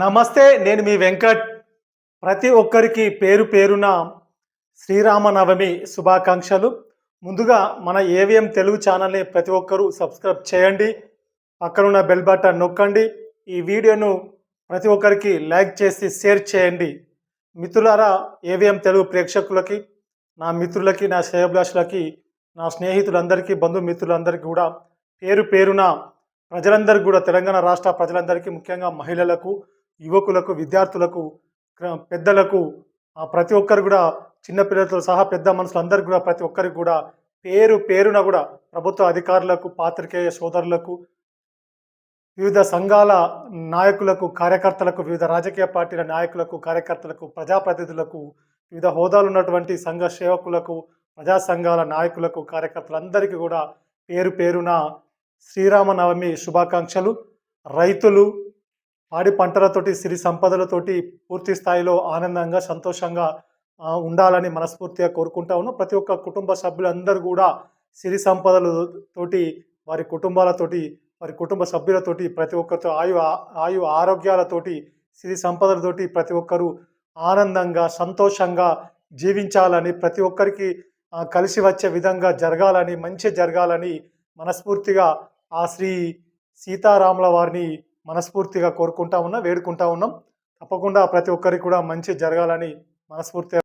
నమస్తే. నేను మీ వెంకట్. ప్రతి ఒక్కరికి పేరు పేరున శ్రీరామనవమి శుభాకాంక్షలు. ముందుగా మన ఏవిఎం తెలుగు ఛానల్‌ని ప్రతి ఒక్కరూ సబ్స్క్రైబ్ చేయండి. పక్కనున్న బెల్ బటన్ నొక్కండి. ఈ వీడియోను ప్రతి ఒక్కరికి లైక్ చేసి షేర్ చేయండి. మిత్రులారా, ఏవిఎం తెలుగు ప్రేక్షకులకి, నా మిత్రులకి, నా శ్రేయోభిలాషులకి, నా స్నేహితులందరికీ, బంధుమిత్రులందరికీ కూడా పేరు పేరున ప్రజలందరికీ కూడా, తెలంగాణ రాష్ట్ర ప్రజలందరికీ, ముఖ్యంగా మహిళలకు, యువకులకు, విద్యార్థులకు, పెద్దలకు, ప్రతి ఒక్కరు కూడా, చిన్న పిల్లలతో సహా పెద్ద మనుషులందరికీ కూడా, ప్రతి ఒక్కరికి కూడా పేరు పేరున కూడా ప్రభుత్వ అధికారులకు, పాత్రికేయ సోదరులకు, వివిధ సంఘాల నాయకులకు, కార్యకర్తలకు, వివిధ రాజకీయ పార్టీల నాయకులకు, కార్యకర్తలకు, ప్రజాప్రతినిధులకు, వివిధ హోదాలు ఉన్నటువంటి సంఘ సేవకులకు, ప్రజా సంఘాల నాయకులకు, కార్యకర్తలందరికీ కూడా పేరు పేరున శ్రీరామనవమి శుభాకాంక్షలు. రైతులు పాడి పంటలతోటి, సిరి సంపదలతోటి పూర్తి స్థాయిలో ఆనందంగా, సంతోషంగా ఉండాలని మనస్ఫూర్తిగా కోరుకుంటా ఉన్నాం. ప్రతి ఒక్క కుటుంబ సభ్యులందరూ కూడా సిరి సంపదలతోటి, వారి కుటుంబాలతోటి, వారి కుటుంబ సభ్యులతోటి, ప్రతి ఒక్కరితో ఆయు ఆరోగ్యాలతోటి, సిరి సంపదలతోటి ప్రతి ఒక్కరూ ఆనందంగా, సంతోషంగా జీవించాలని, ప్రతి ఒక్కరికి కలిసి వచ్చే విధంగా జరగాలని, మంచి జరగాలని మనస్ఫూర్తిగా ఆ శ్రీ సీతారాముల వారిని మనస్ఫూర్తిగా కోరుకుంటా ఉన్నాం, వేడుకుంటా ఉన్నాం. తప్పకుండా ప్రతి ఒక్కరికి కూడా మంచి జరగాలని మనస్ఫూర్తిగా